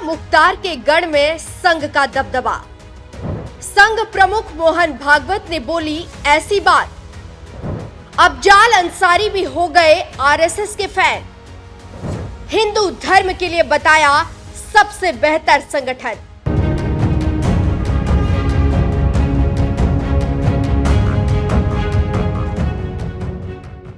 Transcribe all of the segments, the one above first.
मुख्तार के गढ़ में संघ का दबदबा। संघ प्रमुख मोहन भागवत ने बोली ऐसी बात। अफजाल अंसारी भी हो गए आरएसएस के फैन। हिंदू धर्म के लिए बताया सबसे बेहतर संगठन।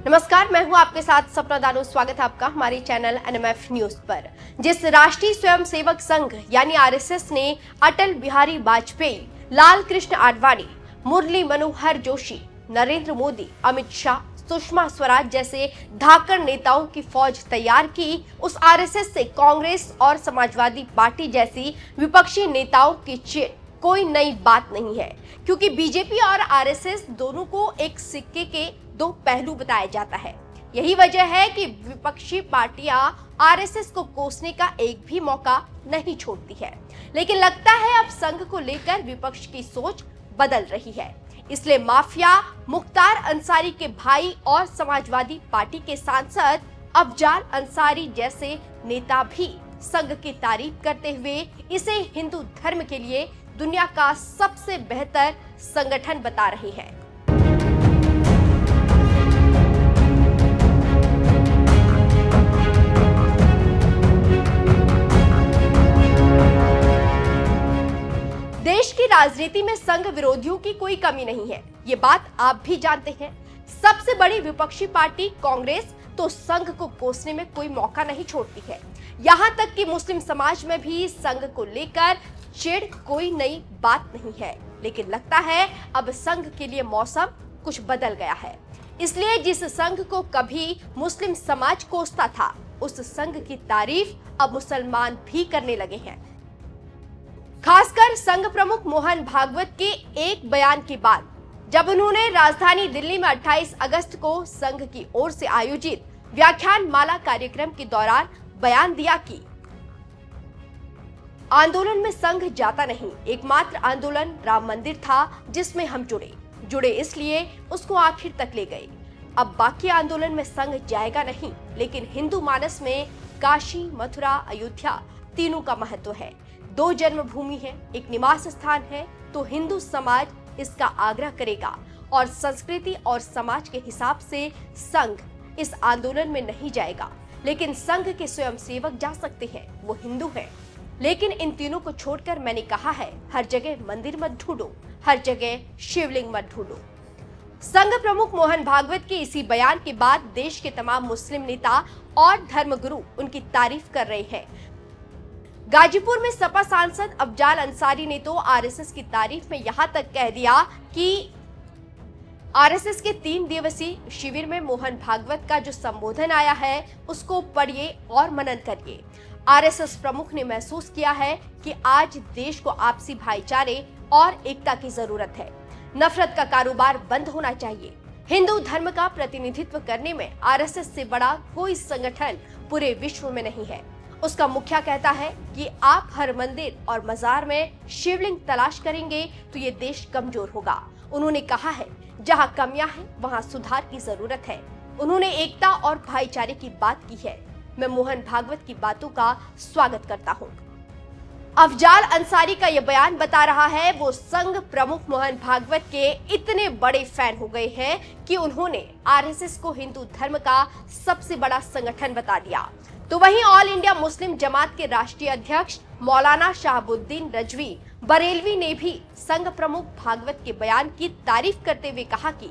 नमस्कार, मैं हूं आपके साथ सपना दानू। स्वागत है आपका हमारे चैनल एनएमएफ न्यूज पर। जिस राष्ट्रीय स्वयंसेवक संघ यानी आरएसएस ने अटल बिहारी वाजपेयी, लाल कृष्ण आडवाणी, मुरली मनोहर जोशी, नरेंद्र मोदी, अमित शाह, सुषमा स्वराज जैसे धाकड़ नेताओं की फौज तैयार की, उस आरएसएस से कांग्रेस और समाजवादी पार्टी जैसी विपक्षी नेताओं की चिढ़ कोई नई बात नहीं है, क्योंकि बीजेपी और आरएसएस दोनों को एक सिक्के के दो पहलू बताया जाता है। यही वजह है कि विपक्षी पार्टियां आरएसएस को कोसने का एक भी मौका नहीं छोड़ती है। लेकिन लगता है अब संघ को लेकर विपक्ष की सोच बदल रही है। इसलिए माफिया मुख्तार अंसारी के भाई और समाजवादी पार्टी के सांसद अफजाल अंसारी जैसे नेता भी संघ की तारीफ करते हुए इसे हिंदू धर्म के लिए दुनिया का सबसे बेहतर संगठन बता रहे हैं। देश की राजनीति में संघ विरोधियों की कोई कमी नहीं है, ये बात आप भी जानते हैं। सबसे बड़ी विपक्षी पार्टी कांग्रेस तो संघ को कोसने में कोई मौका नहीं छोड़ती है। यहाँ तक कि मुस्लिम समाज में भी संघ को लेकर चिढ़ कोई नई बात नहीं है। लेकिन लगता है अब संघ के लिए मौसम कुछ बदल गया है। इसलिए जिस संघ को कभी मुस्लिम समाज कोसता था, उस संघ की तारीफ अब मुसलमान भी करने लगे हैं। खासकर संघ प्रमुख मोहन भागवत के एक बयान के बाद, जब उन्होंने राजधानी दिल्ली में 28 अगस्त को संघ की ओर से आयोजित व्याख्यान माला कार्यक्रम के दौरान बयान दिया कि आंदोलन में संघ जाता नहीं, एकमात्र आंदोलन राम मंदिर था जिसमें हम जुड़े इसलिए उसको आखिर तक ले गए। अब बाकी आंदोलन में संघ जाएगा नहीं, लेकिन हिंदू मानस में काशी, मथुरा, अयोध्या तीनों का महत्व है। दो जन्मभूमि है, एक निवास स्थान है, तो हिंदू समाज इसका आग्रह करेगा और संस्कृति और समाज के हिसाब से संघ इस आंदोलन में नहीं जाएगा। लेकिन संघ के स्वयंसेवक जा सकते हैं, वो हिंदू हैं। लेकिन इन तीनों को छोड़कर मैंने कहा है, हर जगह मंदिर मत ढूंढो, हर जगह शिवलिंग मत ढूंढो। संघ प्रमुख मोहन भागवत के इसी बयान के बाद देश के तमाम मुस्लिम नेता और धर्मगुरु उनकी तारीफ कर रहे हैं। गाजीपुर में सपा सांसद अफजाल अंसारी ने तो आरएसएस की तारीफ में यहां तक कह दिया कि आरएसएस के 3 दिवसीय शिविर में मोहन भागवत का जो संबोधन आया है उसको पढ़िए और मनन करिए। आरएसएस प्रमुख ने महसूस किया है कि आज देश को आपसी भाईचारे और एकता की जरूरत है। नफरत का कारोबार बंद होना चाहिए। हिंदू धर्म का प्रतिनिधित्व करने में आरएसएस से बड़ा कोई संगठन पूरे विश्व में नहीं है। उसका मुखिया कहता है कि आप हर मंदिर और मजार में शिवलिंग तलाश करेंगे तो ये देश कमजोर होगा। उन्होंने कहा है जहां कमियां हैं वहां सुधार की जरूरत है। उन्होंने एकता और भाईचारे की बात की है। मैं मोहन भागवत की बातों का स्वागत करता हूं। अफजाल अंसारी का यह बयान बता रहा है वो संघ प्रमुख मोहन भागवत के इतने बड़े फैन हो गए हैं कि उन्होंने आरएसएस को हिंदू धर्म का सबसे बड़ा संगठन बता दिया। तो वहीं ऑल इंडिया मुस्लिम जमात के राष्ट्रीय अध्यक्ष मौलाना शहाबुद्दीन रजवी बरेलवी ने भी संघ प्रमुख भागवत के बयान की तारीफ करते हुए कहा कि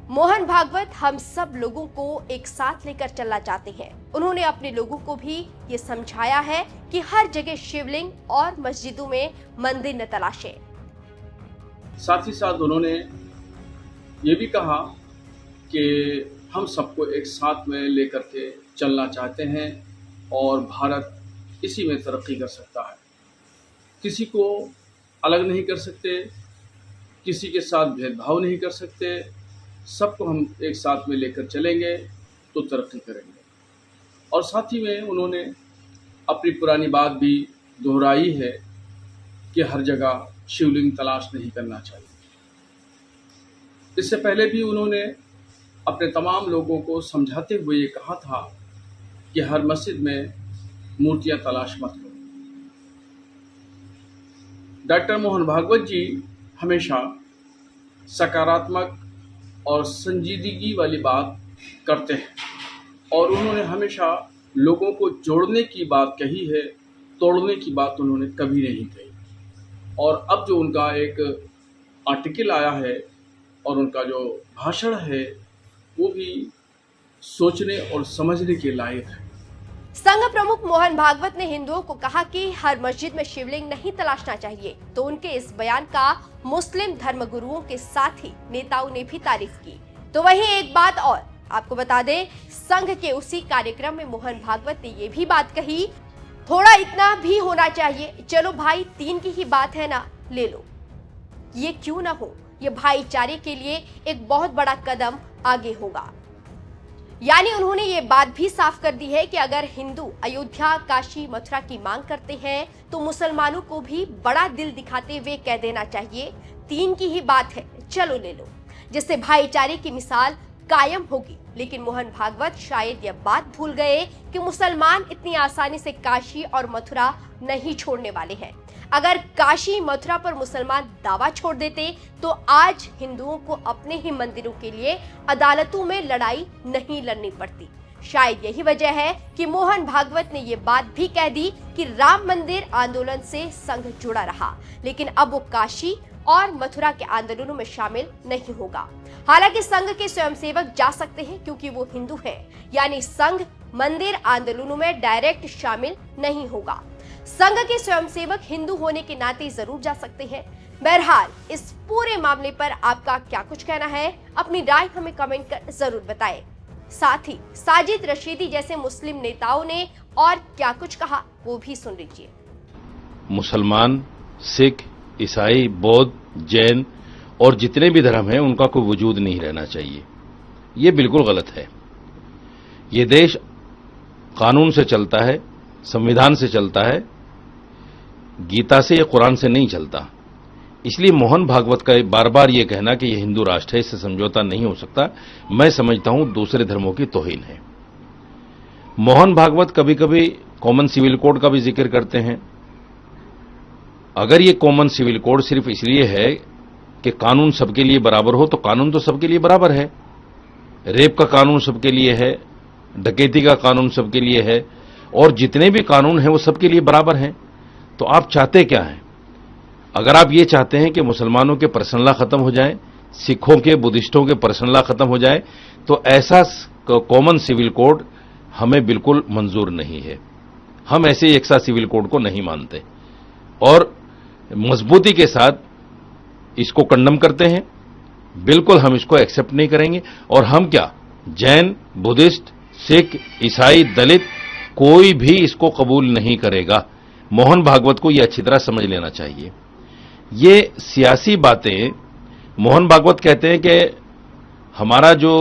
मोहन भागवत हम सब लोगों को एक साथ लेकर चलना चाहते हैं। उन्होंने अपने लोगों को भी ये समझाया है कि हर जगह शिवलिंग और मस्जिदों में मंदिर न तलाशें। साथ ही साथ उन्होंने ये भी कहा कि हम सबको एक साथ में लेकर के चलना चाहते हैं और भारत इसी में तरक्की कर सकता है। किसी को अलग नहीं कर सकते, किसी के साथ भेदभाव नहीं कर सकते। सबको हम एक साथ में लेकर चलेंगे तो तरक्की करेंगे। और साथ ही में उन्होंने अपनी पुरानी बात भी दोहराई है कि हर जगह शिवलिंग तलाश नहीं करना चाहिए। इससे पहले भी उन्होंने अपने तमाम लोगों को समझाते हुए ये कहा था कि हर मस्जिद में मूर्तियां तलाश मत करो। डॉक्टर मोहन भागवत जी हमेशा सकारात्मक और संजीदगी वाली बात करते हैं और उन्होंने हमेशा लोगों को जोड़ने की बात कही है, तोड़ने की बात उन्होंने कभी नहीं कही। और अब जो उनका एक आर्टिकल आया है और उनका जो भाषण है वो भी सोचने और समझने के लायक है। संघ प्रमुख मोहन भागवत ने हिंदुओं को कहा कि हर मस्जिद में शिवलिंग नहीं तलाशना चाहिए, तो उनके इस बयान का मुस्लिम धर्मगुरुओं के साथ ही नेताओं ने भी तारीफ की। तो वहीं एक बात और आपको बता दें, संघ के उसी कार्यक्रम में मोहन भागवत ने ये भी बात कही, थोड़ा इतना भी होना चाहिए, चलो भाई 3 की ही बात है ना, ले लो। ये क्यों ना हो, ये भाईचारे के लिए एक बहुत बड़ा कदम आगे होगा। यानी उन्होंने ये बात भी साफ कर दी है कि अगर हिंदू अयोध्या, काशी, मथुरा की मांग करते हैं तो मुसलमानों को भी बड़ा दिल दिखाते हुए कह देना चाहिए 3 की ही बात है, चलो ले लो, जिससे भाईचारे की मिसाल कायम होगी। लेकिन मोहन भागवत शायद यह बात भूल गए कि मुसलमान इतनी आसानी से काशी और मथुरा नहीं छोड़ने वाले हैं। अगर काशी मथुरा पर मुसलमान दावा छोड़ देते तो आज हिंदुओं को अपने ही मंदिरों के लिए अदालतों में लड़ाई नहीं लड़नी पड़ती। शायद यही वजह है कि मोहन भागवत ने ये बात भी कह दी कि राम मंदिर आंदोलन से संघ जुड़ा रहा, लेकिन अब वो काशी और मथुरा के आंदोलनों में शामिल नहीं होगा। हालांकि संघ के स्वयंसेवक जा सकते हैं क्योंकि वो हिंदू हैं, यानी संघ मंदिर आंदोलनों में डायरेक्ट शामिल नहीं होगा। संघ के स्वयंसेवक हिंदू होने के नाते जरूर जा सकते हैं। बहरहाल इस पूरे मामले पर आपका क्या कुछ कहना है, अपनी राय हमें कमेंट कर जरूर बताएं। साथ ही साजिद रशीदी जैसे मुस्लिम नेताओं ने और क्या कुछ कहा वो भी सुन लीजिए। मुसलमान, सिख, ईसाई, बौद्ध, जैन और जितने भी धर्म हैं उनका कोई वजूद नहीं रहना चाहिए। ये बिल्कुल गलत है। ये देश कानून से चलता है, संविधान से चलता है, गीता से या कुरान से नहीं चलता। इसलिए मोहन भागवत का बार बार ये कहना कि यह हिंदू राष्ट्र है, इससे समझौता नहीं हो सकता, मैं समझता हूं दूसरे धर्मों की तौहीन है। मोहन भागवत कभी कभी कॉमन सिविल कोड का भी जिक्र करते हैं। अगर ये कॉमन सिविल कोड सिर्फ इसलिए है कि कानून सबके लिए बराबर हो, तो कानून तो सबके लिए बराबर है। रेप का कानून सबके लिए है, डकैती का कानून सबके लिए है, और जितने भी कानून हैं वो सबके लिए बराबर हैं। तो आप चाहते क्या हैं? अगर आप ये चाहते हैं कि मुसलमानों के पर्सनल खत्म हो जाए, सिखों के, बुद्धिस्टों के पर्सनल खत्म हो जाए, तो ऐसा कॉमन सिविल कोड हमें बिल्कुल मंजूर नहीं है। हम ऐसे एक सा सिविल कोड को नहीं मानते और मजबूती के साथ इसको कंडम करते हैं। बिल्कुल हम इसको एक्सेप्ट नहीं करेंगे। और हम क्या, जैन, बुद्धिस्ट, सिख, ईसाई, दलित, कोई भी इसको कबूल नहीं करेगा। मोहन भागवत को यह अच्छी तरह समझ लेना चाहिए। ये सियासी बातें, मोहन भागवत कहते हैं कि हमारा जो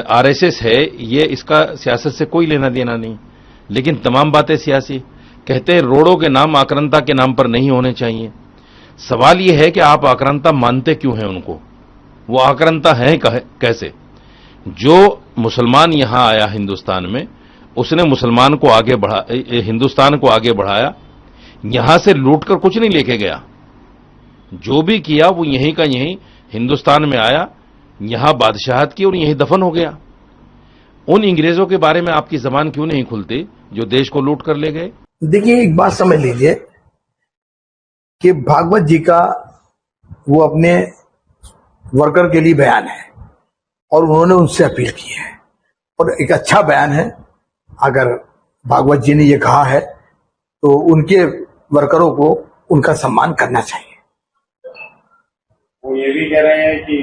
आरएसएस है ये इसका सियासत से कोई लेना देना नहीं, लेकिन तमाम बातें सियासी। कहते हैं रोड़ों के नाम आक्रांता के नाम पर नहीं होने चाहिए। सवाल यह है कि आप आक्रांता मानते क्यों हैं उनको? वो आक्रांता हैं कैसे? जो मुसलमान यहां आया हिंदुस्तान में, उसने मुसलमान को आगे बढ़ा, हिंदुस्तान को आगे बढ़ाया, यहां से लूटकर कुछ नहीं लेके गया। जो भी किया वो यहीं का यहीं हिंदुस्तान में आया, यहां बादशाहत की और यहीं दफन हो गया। उन अंग्रेजों के बारे में आपकी जबान क्यों नहीं खुलती जो देश को लूट कर ले गए? देखिए, एक बात समझ लीजिए कि भागवत जी का वो अपने वर्कर के लिए बयान है और उन्होंने उनसे अपील की है और एक अच्छा बयान है। अगर भागवत जी ने ये कहा है तो उनके वर्करों को उनका सम्मान करना चाहिए। वो ये भी कह रहे हैं कि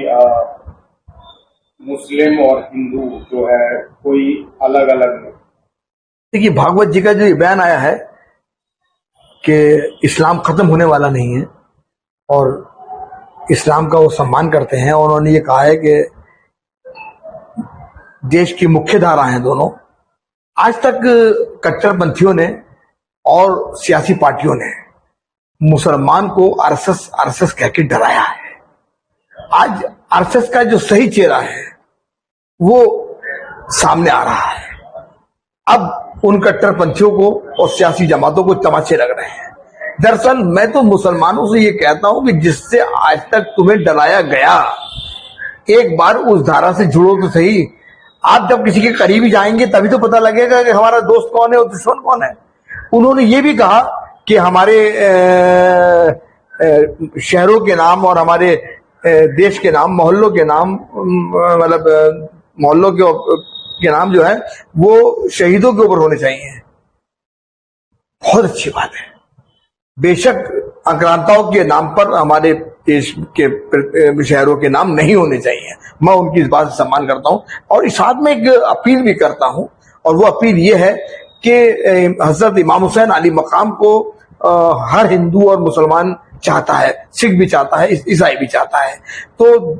मुस्लिम और हिंदू जो है कोई अलग अलग नहीं। देखिए, भागवत जी का जो बयान आया है कि इस्लाम खत्म होने वाला नहीं है और इस्लाम का वो सम्मान करते हैं, और उन्होंने ये कहा है कि देश की मुख्य धारा हैं दोनों। आज तक कट्टरपंथियों ने और सियासी पार्टियों ने मुसलमान को आरएसएस कह के डराया है। आज आरएसएस का जो सही चेहरा है वो सामने आ रहा है। अब उन कट्टरपंथियों को और सियासी जमातों को तमाचे लग रहे हैं दरअसल मैं तो मुसलमानों से ये कहता हूं कि जिससे आज तक तुम्हें डराया गया, एक बार उस धारा से जुड़ो तो सही। आप जब किसी के करीबी जाएंगे तभी तो पता लगेगा कि हमारा दोस्त कौन है और दुश्मन कौन है। उन्होंने ये भी कहा कि हमारे शहरों के नाम और हमारे देश के नाम, मोहल्लों के नाम, मतलब मोहल्लों के नाम जो है वो शहीदों के ऊपर होने चाहिए। बहुत अच्छी बात है। बेशक आक्रांताओं के नाम पर हमारे देश के शहरों के नाम नहीं होने चाहिए, मैं उनकी इस बात से सम्मान करता हूं। और इस साथ में एक अपील भी करता हूं, और वो अपील ये है कि हजरत इमाम हुसैन अली मकाम को हर हिंदू और मुसलमान चाहता है, सिख भी चाहता है, ईसाई भी चाहता है। तो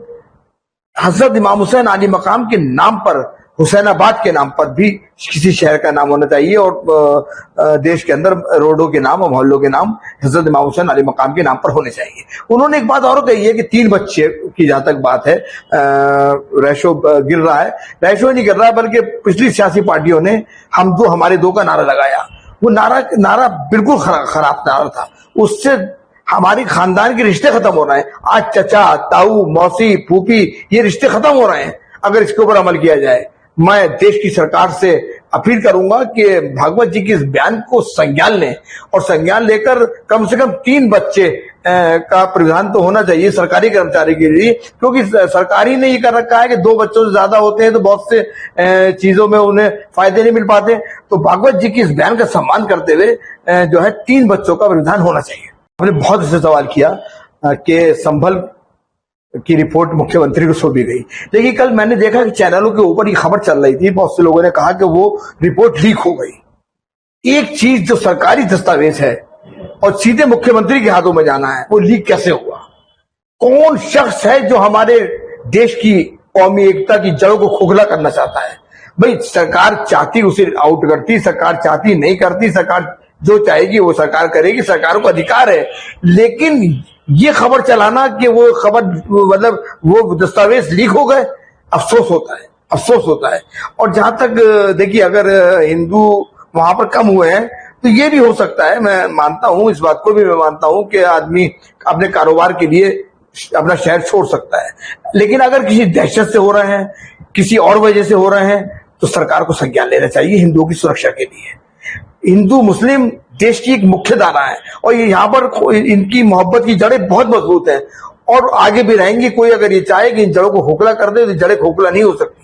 हजरत इमाम हुसैन अली मकाम के नाम पर, हुसैनाबाद के नाम पर भी किसी शहर का नाम होना चाहिए, और देश के अंदर रोडों के नाम और मोहल्लों के नाम हजरत इमाम हुसैन अली मकाम के नाम पर होने चाहिए। उन्होंने एक बात और कही है कि 3 बच्चे की जहां तक बात है, रेशो गिर रहा है, रेशो नहीं गिर रहा है, बल्कि पिछली सियासी पार्टियों ने हम दो हमारे दो का नारा लगाया। वो नारा बिल्कुल खराब नारा था। उससे हमारी खानदान के रिश्ते खत्म हो रहे हैं। आज चचा, ताऊ, मौसी, फूफी, ये रिश्ते खत्म हो रहे हैं अगर इसके ऊपर अमल किया जाए। मैं देश की सरकार से अपील करूंगा कि भागवत जी के इस बयान को संज्ञान लें, और संज्ञान लेकर कम से कम 3 बच्चे का प्रावधान तो होना चाहिए सरकारी कर्मचारी के लिए, क्योंकि सरकारी ने ये कर रखा है कि 2 बच्चों से ज्यादा होते हैं तो बहुत से चीजों में उन्हें फायदे नहीं मिल पाते। तो भागवत जी के इस बयान का सम्मान करते हुए जो है 3 बच्चों का प्रावधान होना चाहिए। हमने बहुत से सवाल किया कि संभल की रिपोर्ट मुख्यमंत्री को सौंपी गई, लेकिन कल मैंने देखा कि चैनलों के ऊपर ये खबर चल रही थी, बहुत से लोगों ने कहा कि वो रिपोर्ट लीक हो गई। एक चीज जो सरकारी दस्तावेज है और सीधे मुख्यमंत्री के हाथों में जाना है, वो लीक कैसे हुआ? कौन शख्स है जो हमारे देश की कौमी एकता की जड़ों को खोखला करना चाहता है? भाई सरकार चाहती उसे आउट करती, सरकार चाहती नहीं करती, सरकार जो चाहेगी वो सरकार करेगी, सरकार को अधिकार है। लेकिन ये खबर चलाना कि वो खबर मतलब वो दस्तावेज लीक हो गए, अफसोस होता है, अफसोस होता है। और जहां तक देखिए, अगर हिंदू वहां पर कम हुए हैं तो ये भी हो सकता है, मैं मानता हूं, इस बात को भी मैं मानता हूं कि आदमी अपने कारोबार के लिए अपना शहर छोड़ सकता है। लेकिन अगर किसी दहशत से हो रहे हैं, किसी और वजह से हो रहे हैं, तो सरकार को संज्ञान लेना चाहिए हिंदुओं की सुरक्षा के लिए। हिंदू मुस्लिम देश की एक मुख्य धारा है, और यहाँ पर इनकी मोहब्बत की जड़ें बहुत मजबूत हैं और आगे भी रहेंगी। कोई अगर ये चाहे कि इन जड़ों को खोखला कर दे तो जड़ें खोखला नहीं हो सकती।